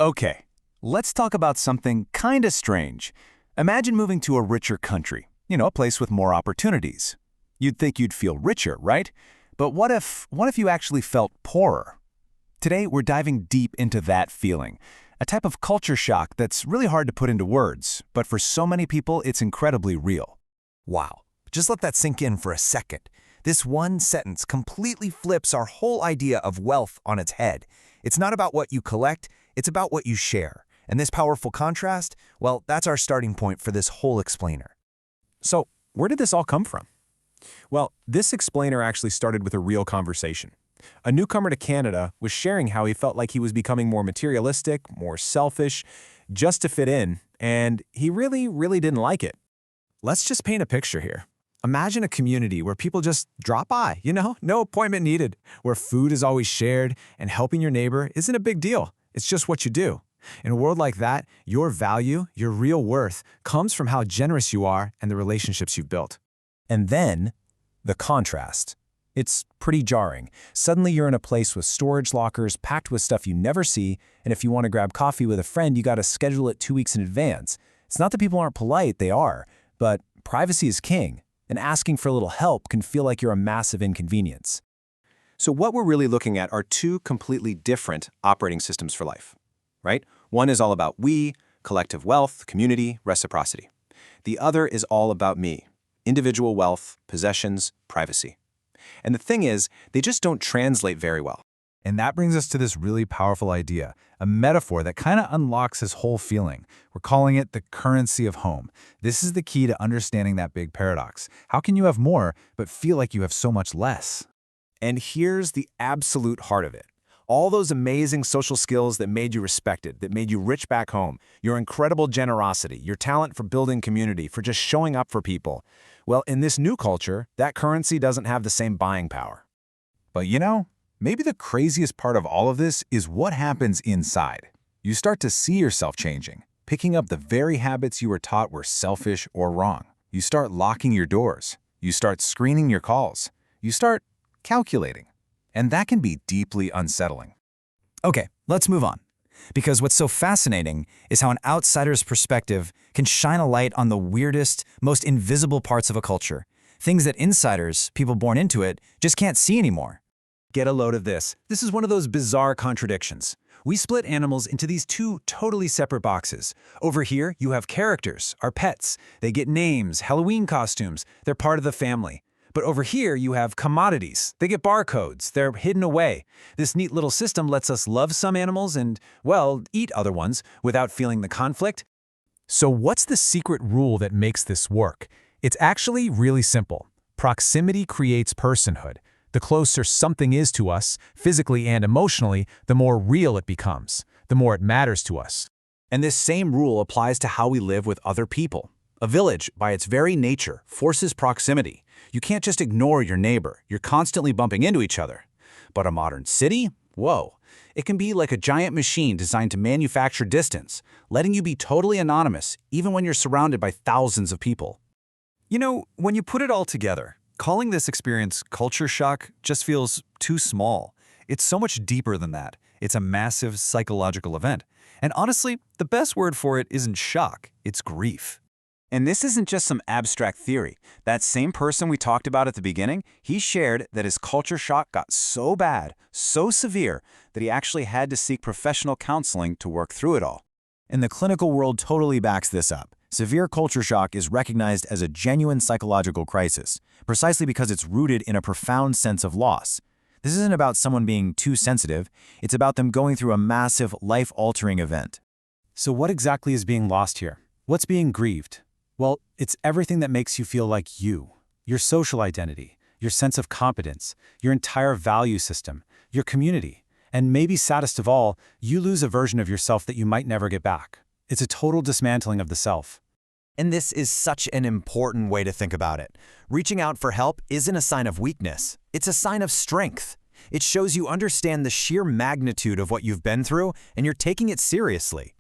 Okay, let's talk about something kinda strange. Imagine moving to a richer country, a place with more opportunities. You'd think you'd feel richer, right? But what if you actually felt poorer? Today, we're diving deep into that feeling, a type of culture shock that's really hard to put into words, but for so many people, it's incredibly real. Wow. Just let that sink in for a second. This one sentence completely flips our whole idea of wealth on its head. It's not about what you collect, it's about what you share. And this powerful contrast, well, that's our starting point for this whole explainer. So, where did this all come from? Well, this explainer actually started with a real conversation. A newcomer to Canada was sharing how he felt like he was becoming more materialistic, more selfish, just to fit in, and he really didn't like it. Let's just paint a picture here. Imagine a community where people just drop by, no appointment needed, where food is always shared and helping your neighbor isn't a big deal. It's just what you do. In a world like that, your value, your real worth, comes from how generous you are and the relationships you've built. And then, the contrast. It's pretty jarring. Suddenly you're in a place with storage lockers packed with stuff you never see, and if you want to grab coffee with a friend, you gotta schedule it 2 weeks in advance. It's not that people aren't polite, they are, but privacy is king, and asking for a little help can feel like you're a massive inconvenience. So what we're really looking at are two completely different operating systems for life, right? One is all about we, collective wealth, community, reciprocity. The other is all about me, individual wealth, possessions, privacy. And the thing is, they just don't translate very well. And that brings us to this really powerful idea, a metaphor that kind of unlocks this whole feeling. We're calling it the currency of home. This is the key to understanding that big paradox. How can you have more, but feel like you have so much less? And here's the absolute heart of it. All those amazing social skills that made you respected, that made you rich back home, your incredible generosity, your talent for building community, for just showing up for people. Well, in this new culture, that currency doesn't have the same buying power. But maybe the craziest part of all of this is what happens inside. You start to see yourself changing, picking up the very habits you were taught were selfish or wrong. You start locking your doors. You start screening your calls. You start calculating. And that can be deeply unsettling. Okay, let's move on. Because what's so fascinating is how an outsider's perspective can shine a light on the weirdest, most invisible parts of a culture. Things that insiders, people born into it, just can't see anymore. Get a load of this. This is one of those bizarre contradictions. We split animals into these two totally separate boxes. Over here, you have characters, our pets. They get names, Halloween costumes. They're part of the family. But over here, you have commodities. They get barcodes. They're hidden away. This neat little system lets us love some animals and, well, eat other ones without feeling the conflict. So what's the secret rule that makes this work? It's actually really simple. Proximity creates personhood. The closer something is to us, physically and emotionally, the more real it becomes, the more it matters to us. And this same rule applies to how we live with other people. A village, by its very nature, forces proximity. You can't just ignore your neighbor. You're constantly bumping into each other. But a modern city? Whoa. It can be like a giant machine designed to manufacture distance, letting you be totally anonymous, even when you're surrounded by thousands of people. When you put it all together, calling this experience culture shock just feels too small. It's so much deeper than that. It's a massive psychological event. And honestly, the best word for it isn't shock, it's grief. And this isn't just some abstract theory. That same person we talked about at the beginning, he shared that his culture shock got so bad, so severe, that he actually had to seek professional counseling to work through it all. And the clinical world totally backs this up. Severe culture shock is recognized as a genuine psychological crisis, precisely because it's rooted in a profound sense of loss. This isn't about someone being too sensitive, it's about them going through a massive, life-altering event. So what exactly is being lost here? What's being grieved? Well, it's everything that makes you feel like you. Your social identity, your sense of competence, your entire value system, your community. And maybe saddest of all, you lose a version of yourself that you might never get back. It's a total dismantling of the self. And this is such an important way to think about it. Reaching out for help isn't a sign of weakness. It's a sign of strength. It shows you understand the sheer magnitude of what you've been through and you're taking it seriously.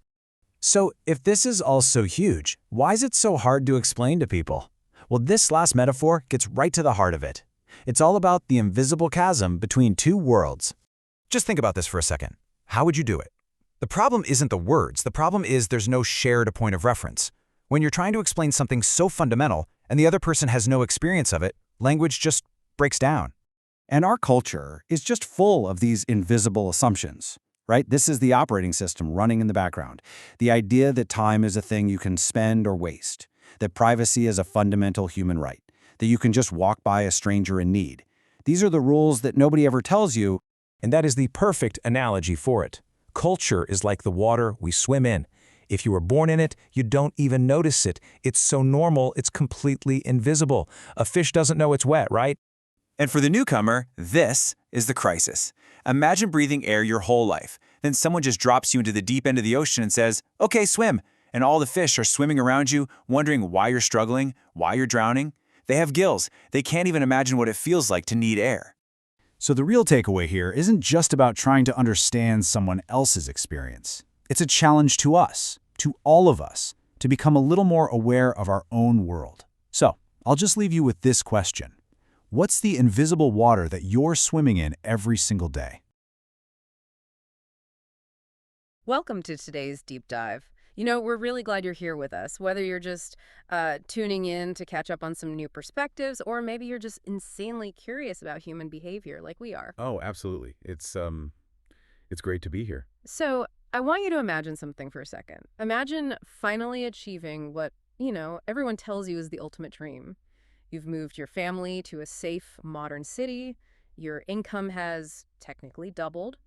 So, if this is all so huge, why is it so hard to explain to people? Well, this last metaphor gets right to the heart of it. It's all about the invisible chasm between two worlds. Just think about this for a second. How would you do it? The problem isn't the words. The problem is there's no shared point of reference. When you're trying to explain something so fundamental and the other person has no experience of it, language just breaks down. And our culture is just full of these invisible assumptions, right? This is the operating system running in the background. The idea that time is a thing you can spend or waste, that privacy is a fundamental human right, that you can just walk by a stranger in need. These are the rules that nobody ever tells you. And that is the perfect analogy for it. Culture is like the water we swim in. If you were born in it, you don't even notice it. It's so normal, it's completely invisible. A fish doesn't know it's wet, right? And for the newcomer, this is the crisis. Imagine breathing air your whole life. Then someone just drops you into the deep end of the ocean and says, "Okay, swim." And all the fish are swimming around you, wondering why you're struggling, why you're drowning. They have gills. They can't even imagine what it feels like to need air. So the real takeaway here isn't just about trying to understand someone else's experience. It's a challenge to us, to all of us, to become a little more aware of our own world. So, I'll just leave you with this question. What's the invisible water that you're swimming in every single day? Welcome to today's deep dive. We're really glad you're here with us, whether you're just tuning in to catch up on some new perspectives, or maybe you're just insanely curious about human behavior like we are. Oh, absolutely. It's great to be here. So I want you to imagine something for a second. Imagine finally achieving what, everyone tells you is the ultimate dream. You've moved your family to a safe, modern city. Your income has technically doubled.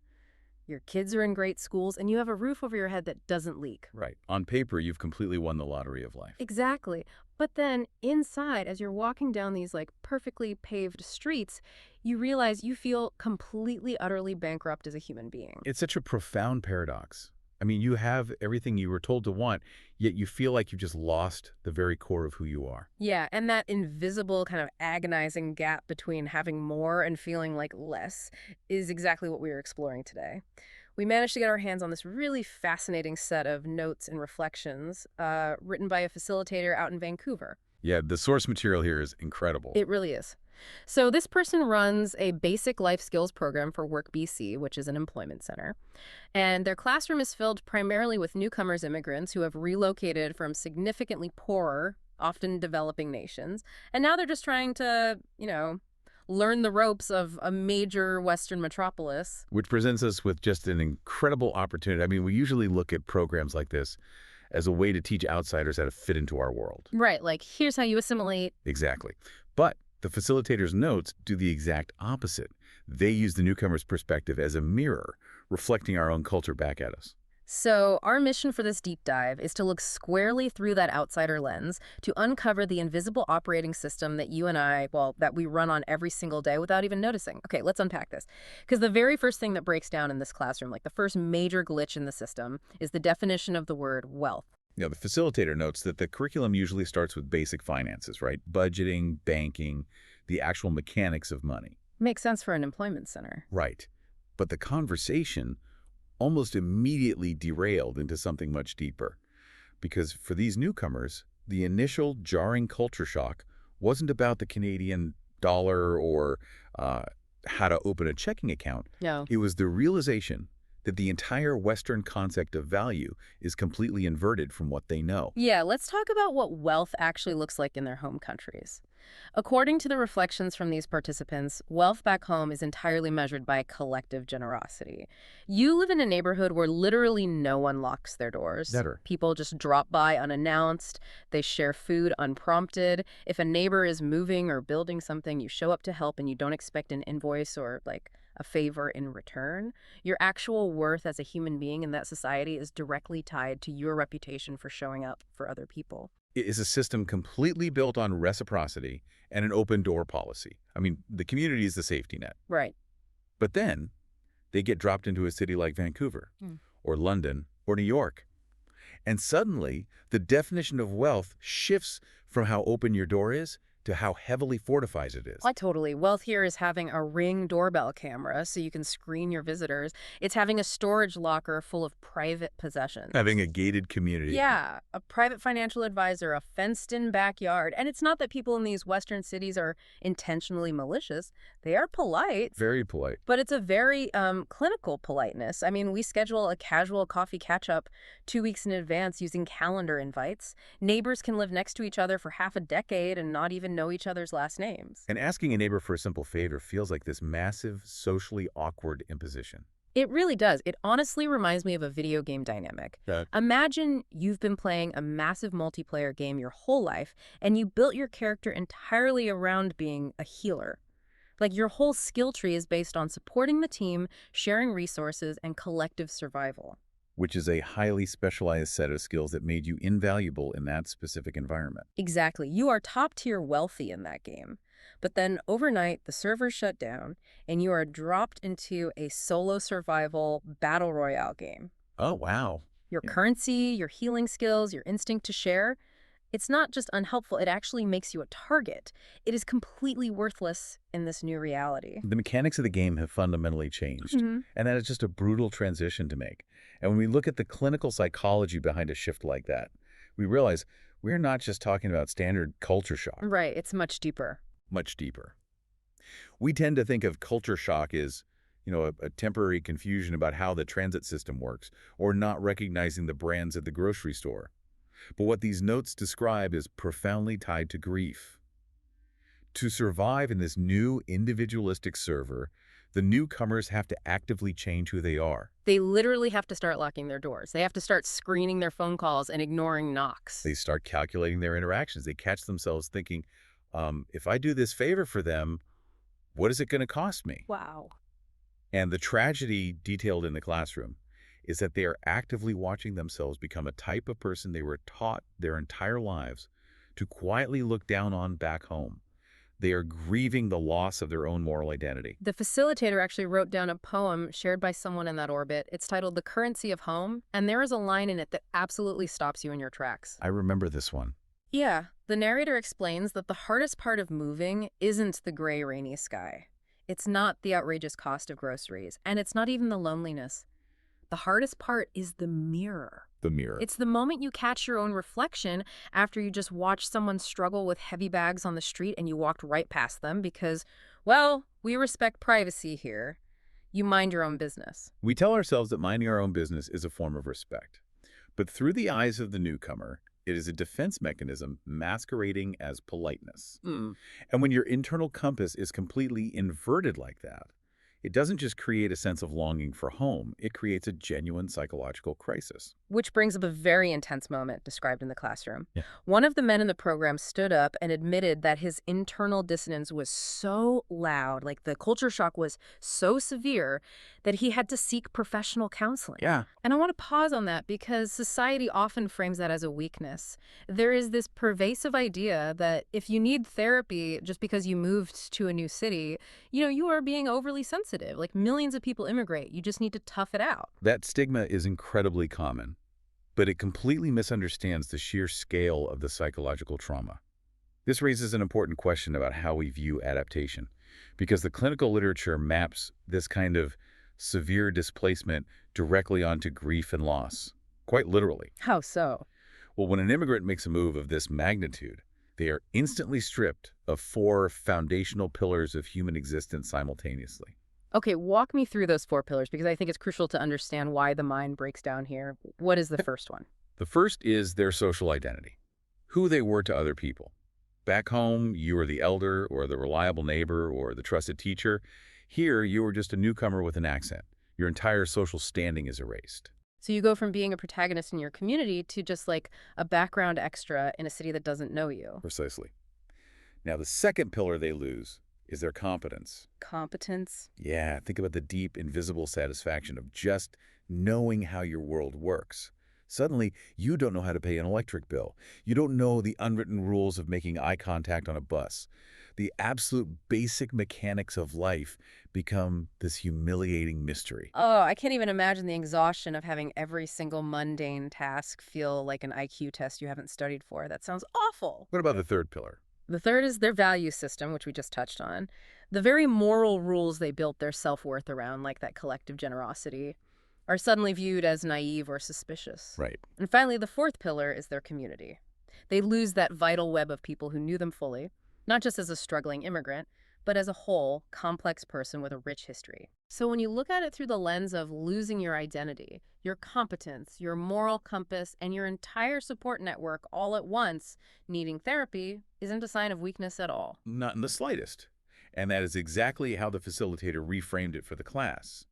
Your kids are in great schools, and you have a roof over your head that doesn't leak. Right. On paper, you've completely won the lottery of life. Exactly. But then inside, as you're walking down these perfectly paved streets, you realize you feel completely, utterly bankrupt as a human being. It's such a profound paradox. I mean, you have everything you were told to want, yet you feel like you've just lost the very core of who you are. Yeah, and that invisible kind of agonizing gap between having more and feeling like less is exactly what we are exploring today. We managed to get our hands on this really fascinating set of notes and reflections written by a facilitator out in Vancouver. Yeah, the source material here is incredible. It really is. So this person runs a basic life skills program for Work BC, which is an employment center. And their classroom is filled primarily with newcomers immigrants who have relocated from significantly poorer, often developing nations. And now they're just trying to, learn the ropes of a major Western metropolis. Which presents us with just an incredible opportunity. I mean, we usually look at programs like this as a way to teach outsiders how to fit into our world. Right, here's how you assimilate. Exactly. But the facilitator's notes do the exact opposite. They use the newcomer's perspective as a mirror, reflecting our own culture back at us. So our mission for this deep dive is to look squarely through that outsider lens to uncover the invisible operating system that you and I, that we run on every single day without even noticing. Okay, let's unpack this. Because the very first thing that breaks down in this classroom, the first major glitch in the system, is the definition of the word wealth. The facilitator notes that the curriculum usually starts with basic finances, right? Budgeting, banking, the actual mechanics of money. Makes sense for an employment center. Right. But the conversation almost immediately derailed into something much deeper. Because for these newcomers, the initial jarring culture shock wasn't about the Canadian dollar or how to open a checking account. No. It was the realization that the entire Western concept of value is completely inverted from what they know. Yeah, let's talk about what wealth actually looks like in their home countries. According to the reflections from these participants, wealth back home is entirely measured by collective generosity. You live in a neighborhood where literally no one locks their doors. Never. People just drop by unannounced. They share food unprompted. If a neighbor is moving or building something, you show up to help and you don't expect an invoice or a favor in return. Your actual worth as a human being in that society is directly tied to your reputation for showing up for other people. It is a system completely built on reciprocity and an open door policy. I mean, the community is the safety net. Right. But then they get dropped into a city like Vancouver or London or New York. And suddenly the definition of wealth shifts from how open your door is to how heavily fortified it is. Why, totally. Wealth here is having a Ring doorbell camera so you can screen your visitors. It's having a storage locker full of private possessions. Having a gated community. Yeah, a private financial advisor, a fenced-in backyard. And it's not that people in these Western cities are intentionally malicious. They are polite. Very polite. But it's a very clinical politeness. I mean, we schedule a casual coffee catch-up 2 weeks in advance using calendar invites. Neighbors can live next to each other for half a decade and not even know each other's last names. And asking a neighbor for a simple favor feels like this massive, socially awkward imposition. It really does. It honestly reminds me of a video game dynamic. Imagine you've been playing a massive multiplayer game your whole life, and you built your character entirely around being a healer. Like, your whole skill tree is based on supporting the team, sharing resources, and collective survival. Which is a highly specialized set of skills that made you invaluable in that specific environment. Exactly. You are top-tier wealthy in that game. But then overnight, the servers shut down, and you are dropped into a solo survival battle royale game. Oh, wow. Your currency, your healing skills, your instinct to share, it's not just unhelpful, it actually makes you a target. It is completely worthless in this new reality. The mechanics of the game have fundamentally changed, and that is just a brutal transition to make. And when we look at the clinical psychology behind a shift like that, we realize we're not just talking about standard culture shock. Right, it's much deeper. Much deeper. We tend to think of culture shock as, a temporary confusion about how the transit system works, or not recognizing the brands at the grocery store. But what these notes describe is profoundly tied to grief. To survive in this new individualistic server, the newcomers have to actively change who they are. They literally have to start locking their doors. They have to start screening their phone calls and ignoring knocks. They start calculating their interactions. They catch themselves thinking, if I do this favor for them, what is it going to cost me? Wow. And the tragedy detailed in the classroom is that they are actively watching themselves become a type of person they were taught their entire lives to quietly look down on back home. They are grieving the loss of their own moral identity. The facilitator actually wrote down a poem shared by someone in that orbit. It's titled The Currency of Home, and there is a line in it that absolutely stops you in your tracks. I remember this one. Yeah, the narrator explains that the hardest part of moving isn't the gray, rainy sky. It's not the outrageous cost of groceries, and it's not even the loneliness. The hardest part is the mirror. The mirror. It's the moment you catch your own reflection after you just watched someone struggle with heavy bags on the street and you walked right past them because, well, we respect privacy here. You mind your own business. We tell ourselves that minding our own business is a form of respect. But through the eyes of the newcomer, it is a defense mechanism masquerading as politeness. And when your internal compass is completely inverted like that, it doesn't just create a sense of longing for home, it creates a genuine psychological crisis. Which brings up a very intense moment described in the classroom. Yeah. One of the men in the program stood up and admitted that his internal dissonance was so loud, like the culture shock was so severe, that he had to seek professional counseling. Yeah. And I want to pause on that because society often frames that as a weakness. There is this pervasive idea that if you need therapy just because you moved to a new city, you are being overly sensitive. Like, millions of people immigrate. You just need to tough it out. That stigma is incredibly common, but it completely misunderstands the sheer scale of the psychological trauma. This raises an important question about how we view adaptation, because the clinical literature maps this kind of severe displacement directly onto grief and loss, quite literally. How so? Well, when an immigrant makes a move of this magnitude, they are instantly stripped of 4 foundational pillars of human existence simultaneously. Okay, walk me through those 4 pillars because I think it's crucial to understand why the mind breaks down here. What is the first one? The first is their social identity, who they were to other people. Back home, you were the elder or the reliable neighbor or the trusted teacher. Here, you were just a newcomer with an accent. Your entire social standing is erased. So you go from being a protagonist in your community to just like a background extra in a city that doesn't know you. Precisely. Now, the second pillar they lose is their competence. Competence? Yeah, think about the deep, invisible satisfaction of just knowing how your world works. Suddenly, you don't know how to pay an electric bill. You don't know the unwritten rules of making eye contact on a bus. The absolute basic mechanics of life become this humiliating mystery. Oh, I can't even imagine the exhaustion of having every single mundane task feel like an IQ test you haven't studied for. That sounds awful. What about the third pillar? The third is their value system, which we just touched on. The very moral rules they built their self-worth around, like that collective generosity, are suddenly viewed as naive or suspicious. Right. And finally, the fourth pillar is their community. They lose that vital web of people who knew them fully, not just as a struggling immigrant, but as a whole, complex person with a rich history. So when you look at it through the lens of losing your identity, your competence, your moral compass, and your entire support network all at once, needing therapy isn't a sign of weakness at all. Not in the slightest. And that is exactly how the facilitator reframed it for the class.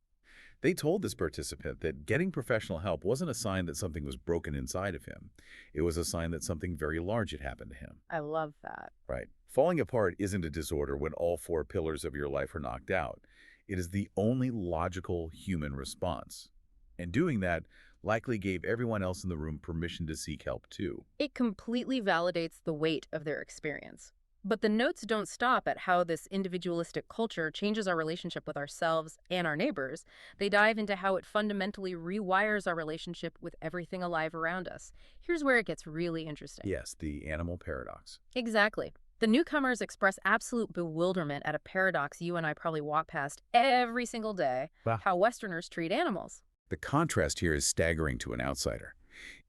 They told this participant that getting professional help wasn't a sign that something was broken inside of him. It was a sign that something very large had happened to him. I love that. Right. Falling apart isn't a disorder when all four pillars of your life are knocked out. It is the only logical human response. And doing that likely gave everyone else in the room permission to seek help too. It completely validates the weight of their experience. But the notes don't stop at how this individualistic culture changes our relationship with ourselves and our neighbors. They dive into how it fundamentally rewires our relationship with everything alive around us. Here's where it gets really interesting. Yes, the animal paradox. Exactly. The newcomers express absolute bewilderment at a paradox you and I probably walk past every single day, Wow. how Westerners treat animals. The contrast here is staggering to an outsider.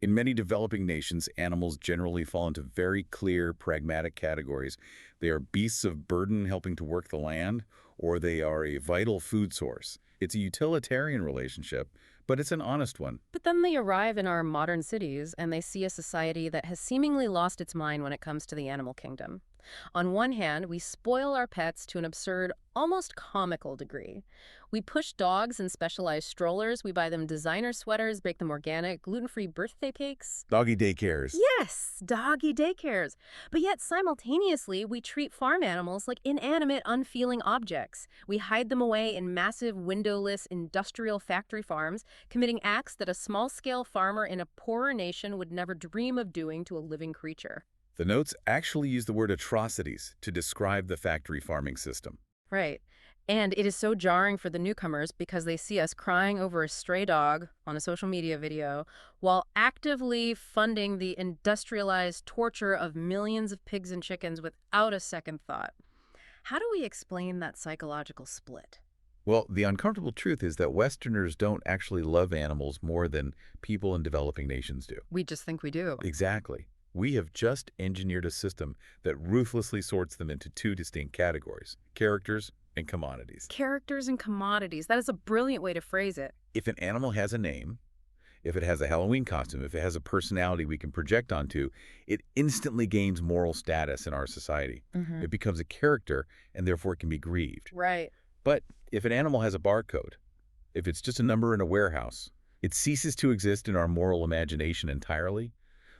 In many developing nations, animals generally fall into very clear, pragmatic categories. They are beasts of burden helping to work the land, or they are a vital food source. It's a utilitarian relationship, but it's an honest one. But then they arrive in our modern cities and they see a society that has seemingly lost its mind when it comes to the animal kingdom. On one hand, we spoil our pets to an absurd, almost comical degree. We push dogs in specialized strollers, we buy them designer sweaters, bake them organic, gluten-free birthday cakes. Doggy daycares. Yes, doggy daycares. But yet simultaneously, we treat farm animals like inanimate, unfeeling objects. We hide them away in massive, windowless, industrial factory farms, committing acts that a small-scale farmer in a poorer nation would never dream of doing to a living creature. The notes actually use the word atrocities to describe the factory farming system. Right. And it is so jarring for the newcomers because they see us crying over a stray dog on a social media video while actively funding the industrialized torture of millions of pigs and chickens without a second thought. How do we explain that psychological split? Well, the uncomfortable truth is that Westerners don't actually love animals more than people in developing nations do. We just think we do. Exactly. We have just engineered a system that ruthlessly sorts them into two distinct categories: characters and commodities. Characters and commodities. That is a brilliant way to phrase it. If an animal has a name, if it has a Halloween costume, if it has a personality we can project onto, it instantly gains moral status in our society. It becomes a character and therefore can be grieved. Right. But if an animal has a barcode, if it's just a number in a warehouse, it ceases to exist in our moral imagination entirely.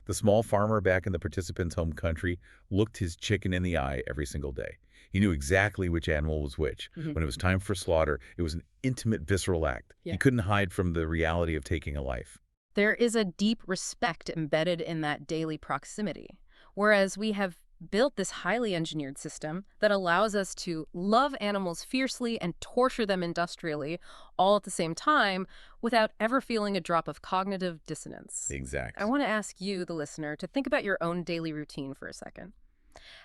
The small farmer back in the participant's home country looked his chicken in the eye every single day. He knew exactly which animal was which. When it was time for slaughter, it was an intimate, visceral act. Yeah. He couldn't hide from the reality of taking a life. There is a deep respect embedded in that daily proximity, whereas we have built this highly engineered system that allows us to love animals fiercely and torture them industrially all at the same time without ever feeling a drop of cognitive dissonance. Exactly. I want to ask you, the listener, to think about your own daily routine for a second.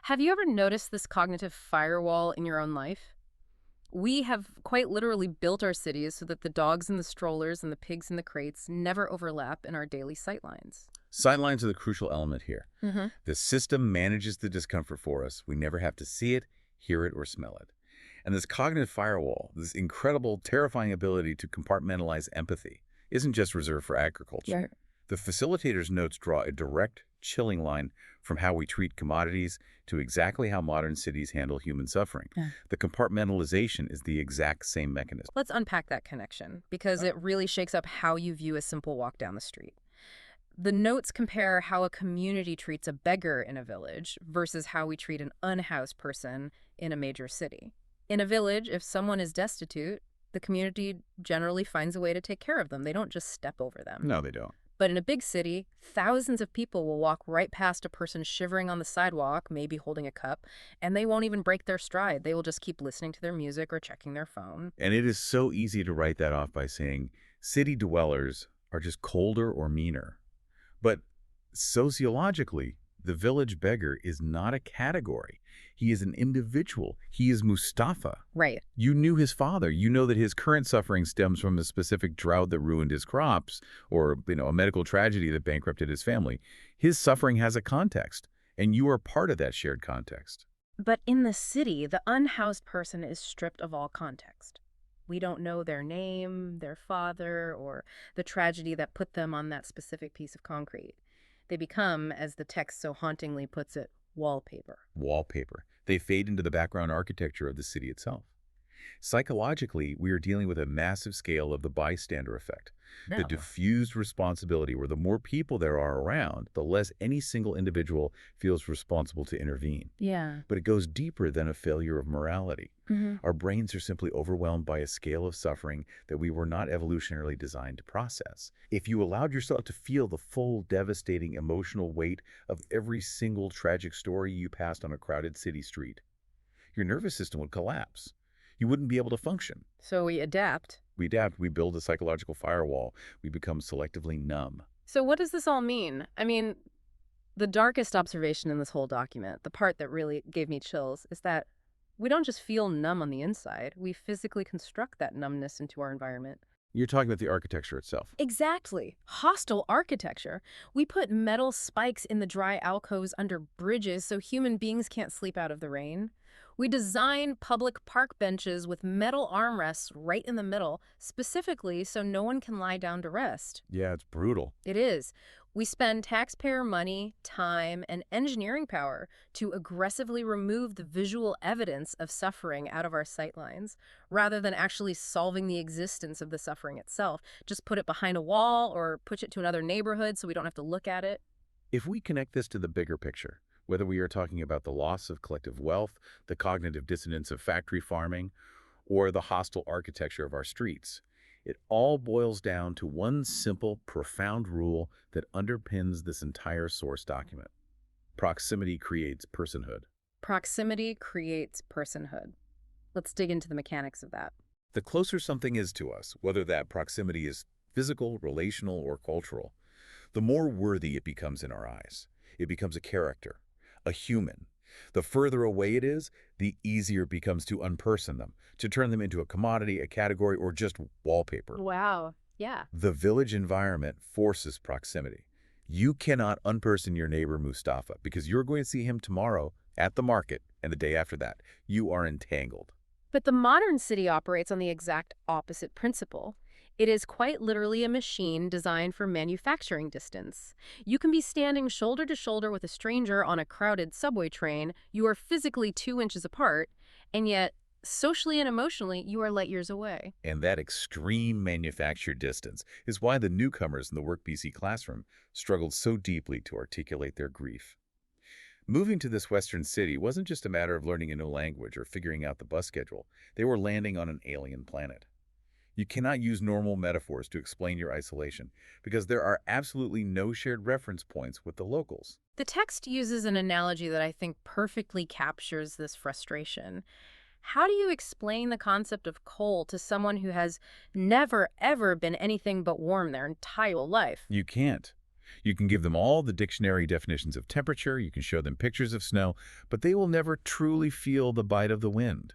Have you ever noticed this cognitive firewall in your own life? We have quite literally built our cities so that the dogs in the strollers and the pigs in the crates never overlap in our daily sightlines. Sightlines are the crucial element here. The system manages the discomfort for us. We never have to see it, hear it, or smell it. And this cognitive firewall, this incredible, terrifying ability to compartmentalize empathy, isn't just reserved for agriculture. Yeah. The facilitator's notes draw a direct, chilling line from how we treat commodities to exactly how modern cities handle human suffering. The compartmentalization is the exact same mechanism. Let's unpack that connection, because it really shakes up how you view a simple walk down the street. The notes compare how a community treats a beggar in a village versus how we treat an unhoused person in a major city. In a village, if someone is destitute, the community generally finds a way to take care of them. They don't just step over them. No, they don't. But in a big city, thousands of people will walk right past a person shivering on the sidewalk, maybe holding a cup, and they won't even break their stride. They will just keep listening to their music or checking their phone. And it is so easy to write that off by saying city dwellers are just colder or meaner. But sociologically, The village beggar is not a category. He is an individual. He is Mustafa. Right. You knew his father. You know that his current suffering stems from a specific drought that ruined his crops or, a medical tragedy that bankrupted his family. His suffering has a context, and you are part of that shared context. But in the city, the unhoused person is stripped of all context. We don't know their name, their father, or the tragedy that put them on that specific piece of concrete. They become, as the text so hauntingly puts it, wallpaper. Wallpaper. They fade into the background architecture of the city itself. Psychologically, we are dealing with a massive scale of the bystander effect, the diffused responsibility where the more people there are around, the less any single individual feels responsible to intervene. Yeah. But it goes deeper than a failure of morality. Mm-hmm. Our brains are simply overwhelmed by a scale of suffering that we were not evolutionarily designed to process. If you allowed yourself to feel the full, devastating emotional weight of every single tragic story you passed on a crowded city street, your nervous system would collapse. You wouldn't be able to function. So we adapt. We adapt. We build a psychological firewall. We become selectively numb. So what does this all mean? I mean, the darkest observation in this whole document, the part that really gave me chills, is that we don't just feel numb on the inside. We physically construct that numbness into our environment. You're talking about the architecture itself. Exactly. Hostile architecture. We put metal spikes in the dry alcoves under bridges so human beings can't sleep out of the rain. We design public park benches with metal armrests right in the middle, specifically so no one can lie down to rest. Yeah, it's brutal. It is. We spend taxpayer money, time, and engineering power to aggressively remove the visual evidence of suffering out of our sightlines, rather than actually solving the existence of the suffering itself. Just put it behind a wall or push it to another neighborhood so we don't have to look at it. If we connect this to the bigger picture, whether we are talking about the loss of collective wealth, the cognitive dissonance of factory farming, or the hostile architecture of our streets, it all boils down to one simple, profound rule that underpins this entire source document. Proximity creates personhood. Proximity creates personhood. Let's dig into the mechanics of that. The closer something is to us, whether that proximity is physical, relational, or cultural, the more worthy it becomes in our eyes. It becomes a character, a human. The further away it is, the easier it becomes to unperson them, to turn them into a commodity, a category, or just wallpaper. Wow. Yeah. The village environment forces proximity. You cannot unperson your neighbor Mustafa because you're going to see him tomorrow at the market and the day after that. You are entangled. But the modern city operates on the exact opposite principle. It is quite literally a machine designed for manufacturing distance. You can be standing shoulder to shoulder with a stranger on a crowded subway train. You are physically 2 inches apart, and yet socially and emotionally, you are light years away. And that extreme manufactured distance is why the newcomers in the Work BC classroom struggled so deeply to articulate their grief. Moving to this Western city wasn't just a matter of learning a new language or figuring out the bus schedule. They were landing on an alien planet. You cannot use normal metaphors to explain your isolation because there are absolutely no shared reference points with the locals. The text uses an analogy that I think perfectly captures this frustration. How do you explain the concept of cold to someone who has never, ever been anything but warm their entire life? You can't. You can give them all the dictionary definitions of temperature, you can show them pictures of snow, but they will never truly feel the bite of the wind.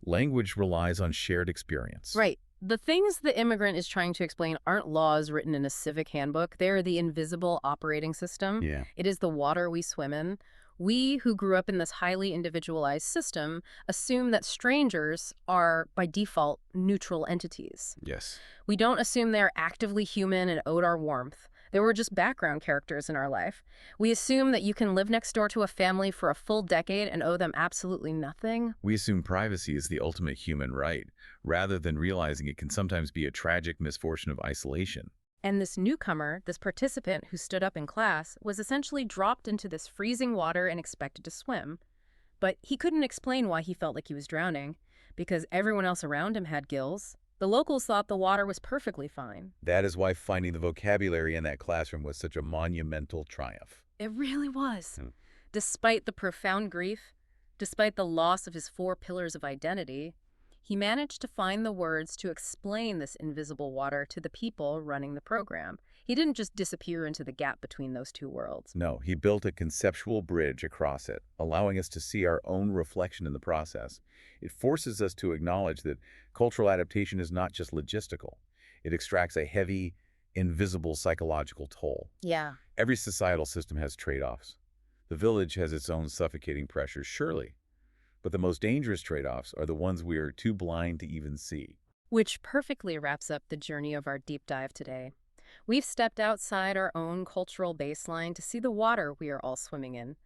Language relies on shared experience. Right. The things the immigrant is trying to explain aren't laws written in a civic handbook. They're the invisible operating system. Yeah. It is the water we swim in. We, who grew up in this highly individualized system, assume that strangers are, by default, neutral entities. Yes. We don't assume they're actively human and owed our warmth. They were just background characters in our life. We assume that you can live next door to a family for a full decade and owe them absolutely nothing. We assume privacy is the ultimate human right, rather than realizing it can sometimes be a tragic misfortune of isolation. And this newcomer, this participant who stood up in class, was essentially dropped into this freezing water and expected to swim. But he couldn't explain why he felt like he was drowning, because everyone else around him had gills. The locals thought the water was perfectly fine. That is why finding the vocabulary in that classroom was such a monumental triumph. It really was. Despite the profound grief, despite the loss of his 4 pillars of identity, he managed to find the words to explain this invisible water to the people running the program. He didn't just disappear into the gap between those two worlds. No, he built a conceptual bridge across it, allowing us to see our own reflection in the process. It forces us to acknowledge that cultural adaptation is not just logistical. It extracts a heavy, invisible psychological toll. Yeah. Every societal system has trade-offs. The village has its own suffocating pressures, surely. But the most dangerous trade-offs are the ones we are too blind to even see. Which perfectly wraps up the journey of our deep dive today. We've stepped outside our own cultural baseline to see the water we are all swimming in.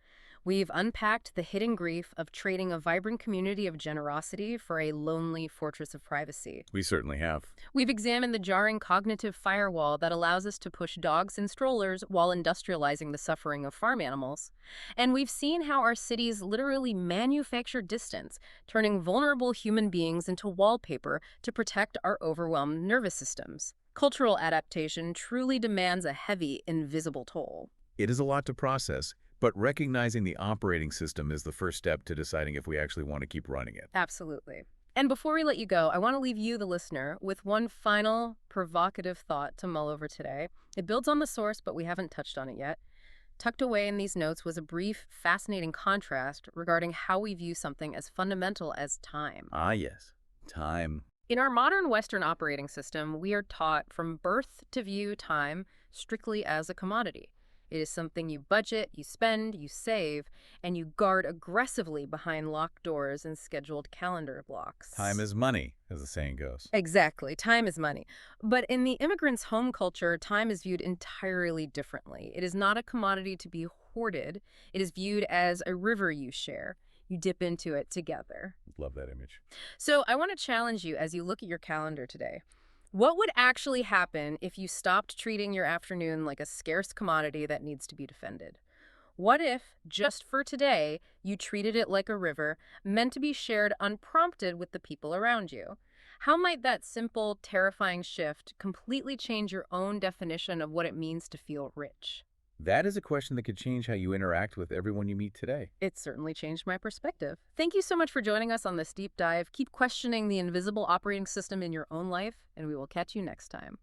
We've unpacked the hidden grief of trading a vibrant community of generosity for a lonely fortress of privacy. We certainly have. We've examined the jarring cognitive firewall that allows us to push dogs and strollers while industrializing the suffering of farm animals. And we've seen how our cities literally manufacture distance, turning vulnerable human beings into wallpaper to protect our overwhelmed nervous systems. Cultural adaptation truly demands a heavy, invisible toll. It is a lot to process, but recognizing the operating system is the first step to deciding if we actually want to keep running it. Absolutely. And before we let you go, I want to leave you, the listener, with one final provocative thought to mull over today. It builds on the source, but we haven't touched on it yet. Tucked away in these notes was a brief, fascinating contrast regarding how we view something as fundamental as time. Ah, yes. Time. In our modern Western operating system, we are taught from birth to view time strictly as a commodity. It is something you budget, you spend, you save, and you guard aggressively behind locked doors and scheduled calendar blocks. Time is money, as the saying goes. Exactly. Time is money. But in the immigrant's home culture, time is viewed entirely differently. It is not a commodity to be hoarded. It is viewed as a river you share. You dip into it together. Love that image. So I want to challenge you as you look at your calendar today. What would actually happen if you stopped treating your afternoon like a scarce commodity that needs to be defended? What if, just for today, you treated it like a river meant to be shared unprompted with the people around you? How might that simple, terrifying shift completely change your own definition of what it means to feel rich? That is a question that could change how you interact with everyone you meet today. It certainly changed my perspective. Thank you so much for joining us on this deep dive. Keep questioning the invisible operating system in your own life, and we will catch you next time.